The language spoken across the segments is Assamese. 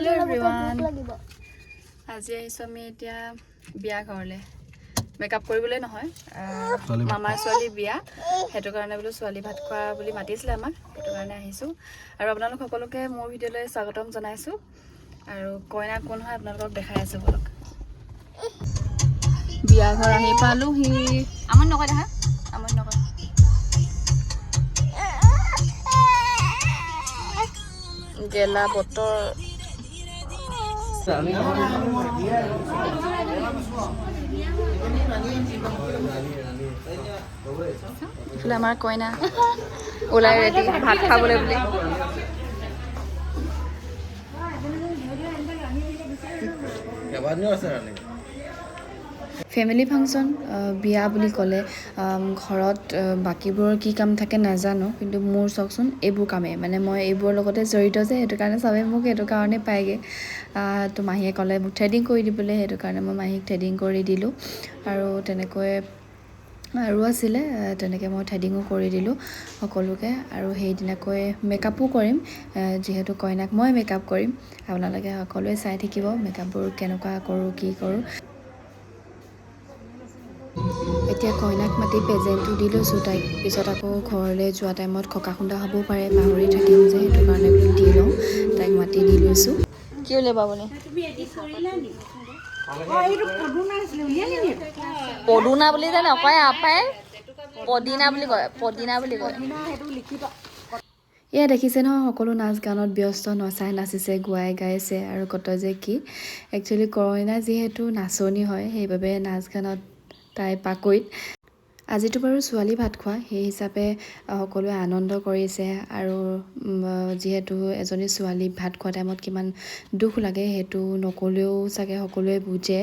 Hello everyone. আজি আহিছো আমি এতিয়া বিয়া ঘৰলে মেকআপ কৰিবলৈ নহয় মামাৰ ছোৱালী বিয়া হেতু কাৰণে বলো ছোৱালী ভাত খোৱা বুলি মাতিছিলে আমাক হেতু কাৰণে আহিছো আৰু আপোনালোক সকলোকে মোৰ ভিডিঅলৈ স্বাগতম জনাইছো আৰু কইনা কোন হয় আপোনালোকক দেখাই আছো বলক বিয়া ঘৰ আহি পালোহি আমন নকয় দেখা আমন নকয় গেলা বতৰ ইফালে আমাৰ কইনা ওলাই ৰেডি ভাত খাবলৈ বুলি ফেমিলি ফাংচন বিয়া বুলি ক'লে ঘৰত বাকিবোৰৰ কি কাম থাকে নাজানো কিন্তু মোৰ চকচোন এইবোৰ কামে মানে মই এইবোৰৰ লগতে জড়িত যে হেতু কাৰণে সবে মোক হেতু কাৰণে পাইগে তো মাহীয়ে ক'লে মোক থ্ৰেডিং কৰি দিবলৈ হেতু কাৰণে মই মাহীক থ্ৰেডিং কৰি দিলো আৰু তেনেকৈ আৰু আছিলে তেনেকৈ মই থ্ৰেডিংও কৰি দিলো সকলোকে আৰু সেইদিনাকৈ মেকআপো কৰিম যেহেতু কইনাক মই মেকআপ কৰিম আপোনালোকে সকলোৱে চাই থাকিব মেকআপবোৰ কেনেকুৱা কৰোঁ কি কৰোঁ এতিয়া কইনাক মাতি প্ৰেজেন্টটো দি লৈছোঁ তাইক পিছত আকৌ ঘৰলৈ যোৱা টাইমত খকা খুন্দা হ'ব পাৰে পাহৰি থাকিম যে সেইটো কাৰণে বোলো দি লওঁ তাইক মাতি দি লৈছোঁ কি উলিয়াবা বোলে পদুনা বুলি যে নকয় আপাই পদিনা বুলি কয় এয়া দেখিছে নহয় সকলো নাচ গানত ব্যস্ত নচাই নাচিছে গুৱাই গাইছে আৰু কত যে কি একচুৱেলি কইনা যিহেতু নাচনি হয় সেইবাবে নাচ গানত তাই পাকৈত আজিতো বাৰু ছোৱালী ভাত খোৱা সেই হিচাপে সকলোৱে আনন্দ কৰিছে আৰু যেহেতু এজনী ছোৱালী ভাত খোৱা টাইমত কিমান দুখ লাগে সেইটো নকলেও চাগে সকলোৱে বুজে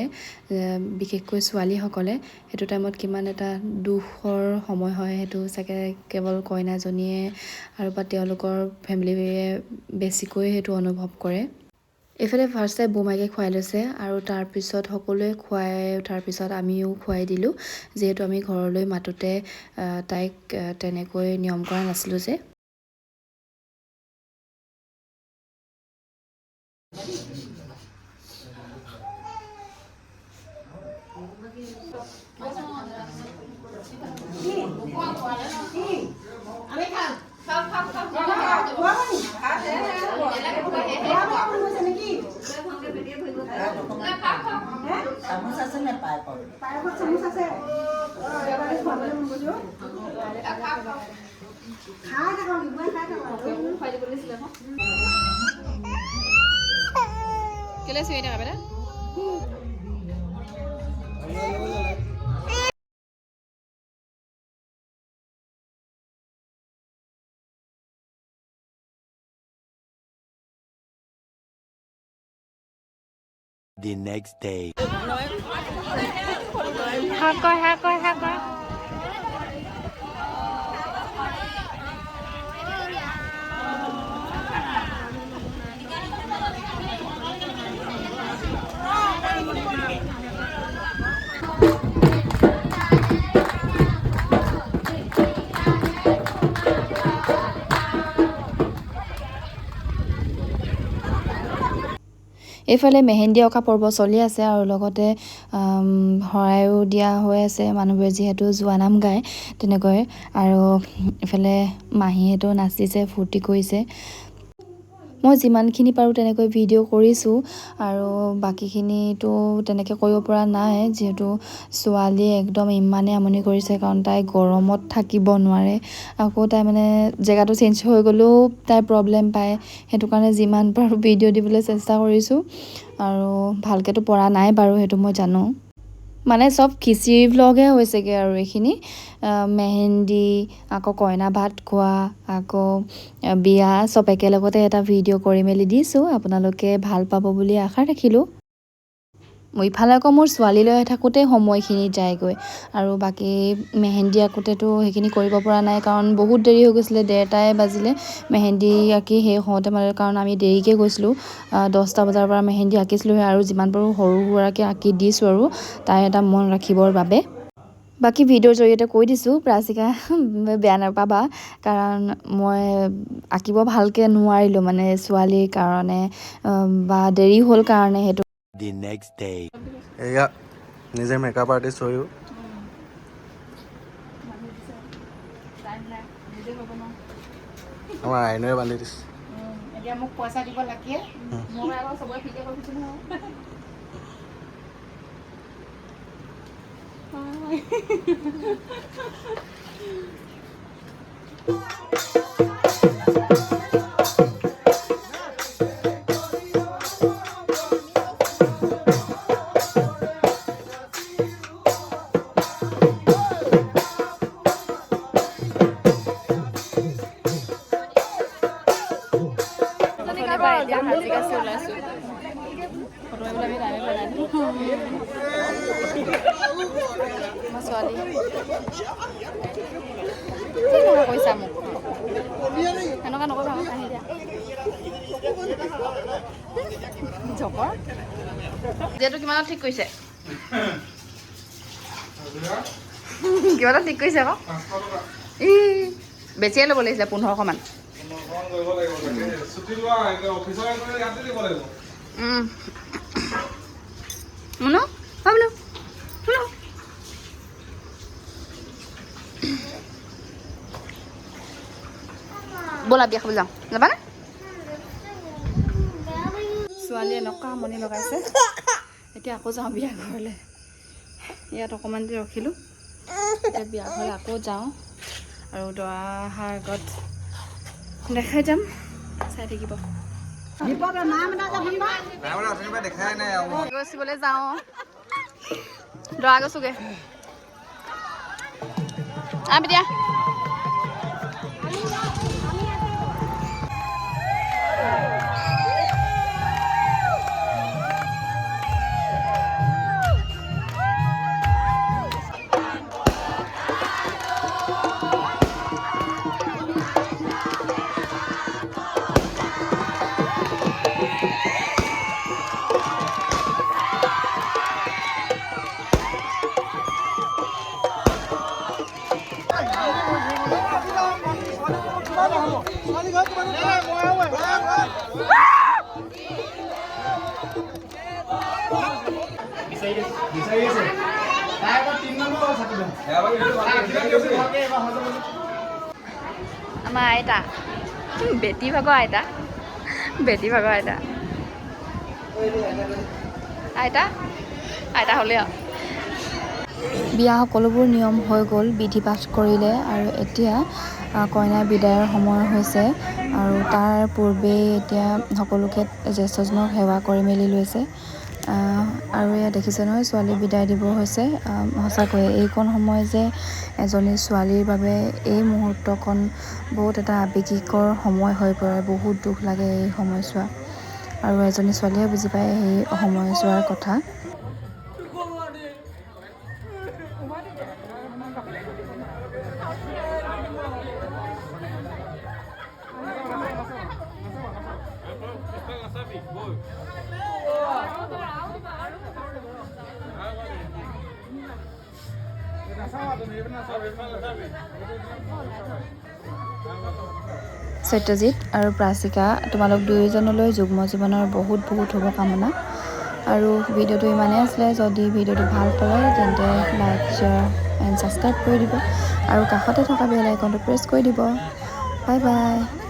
বিশেষকৈ ছোৱালীসকলে সেইটো টাইমত কিমান এটা দুখৰ সময় হয় সেইটো চাগে কেৱল কইনাজনীয়ে আৰু বা তেওঁলোকৰ ফেমিলিয়ে বেছিকৈ সেইটো অনুভৱ কৰে এফালে ফাৰ্ষ্টে বুমাইকে খুৱাই লৈছে আৰু তাৰপিছত সকলোৱে খুৱাই উঠাৰ পিছত আমিও খুৱাই দিলোঁ যিহেতু আমি ঘৰলৈ মাতোতে তাইক তেনেকৈ নিয়ম কৰা নাছিলোঁ যে কেলে চুই থাকা বেটা The next day. Hakor. এইফালে মেহেন্দি অঁকা পৰ্ব চলি আছে আৰু লগতে হৰায়ো দিয়া হৈ আছে মানুহবোৰে যিহেতু জোৱা নাম গায় তেনেকৈ আৰু ইফালে মাহীহেতো নাচিছে ফূৰ্তি কৰিছে মই যিমানখিনি পাৰোঁ তেনেকৈ ভিডিঅ' কৰিছোঁ আৰু বাকীখিনিতো তেনেকৈ কৰিব পৰা নাই যিহেতু ছোৱালীয়ে একদম ইমানেই আমনি কৰিছে কাৰণ তাই গৰমত থাকিব নোৱাৰে আকৌ তাই মানে জেগাটো চেঞ্জ হৈ গ'লেও তাই প্ৰব্লেম পায় সেইটো কাৰণে যিমান পাৰোঁ ভিডিঅ' দিবলৈ চেষ্টা কৰিছোঁ আৰু ভালকৈতো পৰা নাই বাৰু সেইটো মই জানো মানে সব খিচিৰি ভ্লগে হৈছেগে আৰু এইখিনি মেহেন্দি আকৌ কইনা ভাত খোৱা আকৌ বিয়া সব একেলগতে এটা ভিডিঅ' কৰি মেলি দিছোঁ আপোনালোকে ভাল পাব বুলি আশা ৰাখিলোঁ মই ইফালে আকৌ মোৰ ছোৱালীলৈ থাকোঁতে সময়খিনি যায়গৈ আৰু বাকী মেহেন্দি আঁকোতেতো সেইখিনি কৰিব পৰা নাই কাৰণ বহুত দেৰি হৈ গৈছিলে 1:30টাই বাজিলে মেহেন্দি আঁকি সেই হওঁতে মানে কাৰণ আমি দেৰিকৈ গৈছিলোঁ 10টা বজাৰ পৰা মেহেন্দি আঁকিছিলোঁ আৰু যিমান পাৰোঁ সৰু সুৰাকৈ আঁকি দিছোঁ আৰু তাই এটা মন ৰাখিবৰ বাবে বাকী ভিডিঅ'ৰ জৰিয়তে কৈ দিছোঁ প্ৰাচিকা বেয়া নাপাবা কাৰণ মই আঁকিব ভালকৈ নোৱাৰিলোঁ মানে ছোৱালীৰ কাৰণে বা দেৰি হ'ল কাৰণে সেইটো The next day. এয়া নিজে মেকআপ আৰ্টিষ্ট হৈও আমাৰ আইনুৱে বান্ধি দিছে এতিয়া মোক পইচা দিব লাগে মই আকৌ চবৰে ফ্ৰীতে কৰি দিছোঁ নহয় কৈছা মোক এনেকুৱা নকবা আহি দিয়া জকৰ যিহেতু কিমানত ঠিক কৰিছে কিমানত ঠিক কৰিছে আকৌ বেছিয়ে ল'ব লাগিছিলে 1500 মান শুনো ভাবলো শুনো ব'লা বিয়া খাব যাওঁ যাবানে ছোৱালীয়ে এনেকুৱা আমনি লগাইছে এতিয়া আকৌ যাওঁ বিয়া ঘৰলৈ ইয়াত অকণমান দেৰি ৰখিলোঁ এতিয়া বিয়া ঘৰলৈ আকৌ যাওঁ আৰু দৰা অহাৰ আগত দেখাই যাম চাই থাকিব গচিবলৈ যাওঁ দৰা গৈছোগে এতিয়া আমাৰ আইতা বেটি ভাগৰ আইতা আইতা হ'লে আৰু বিয়া সকলোবোৰ নিয়ম হৈ গ'ল বিধি পাঠ কৰিলে আৰু এতিয়া কইনাৰ বিদায়ৰ সময় হৈছে আৰু তাৰ পূৰ্বেই এতিয়া সকলোকে জ্যেষ্ঠজনক সেৱা কৰি মেলি লৈছে আৰু এয়া দেখিছে নহয় ছোৱালী বিদায় দিব হৈছে সঁচাকৈয়ে এইকণ সময় যে এজনী ছোৱালীৰ বাবে এই মুহূৰ্তকণ বহুত এটা আৱেগিকৰ সময় হৈ পৰে বহুত দুখ লাগে এই সময়ছোৱা আৰু এজনী ছোৱালীয়ে বুজি পায় সেই সময়ছোৱাৰ কথা সত্যজিৎ আৰু প্ৰাচিকা তোমালোক দুয়োজনলৈ যুগ্ম জীৱনৰ বহুত শুভকামনা আৰু ভিডিঅ'টো ইমানেই আছিলে যদি ভিডিঅ'টো ভাল পালে তেন্তে লাইক শ্বেয়াৰ এণ্ড ছাবস্ক্ৰাইব কৰি দিব আৰু কাষতে থকা বেল আইকনটো প্ৰেছ কৰি দিব বাই বাই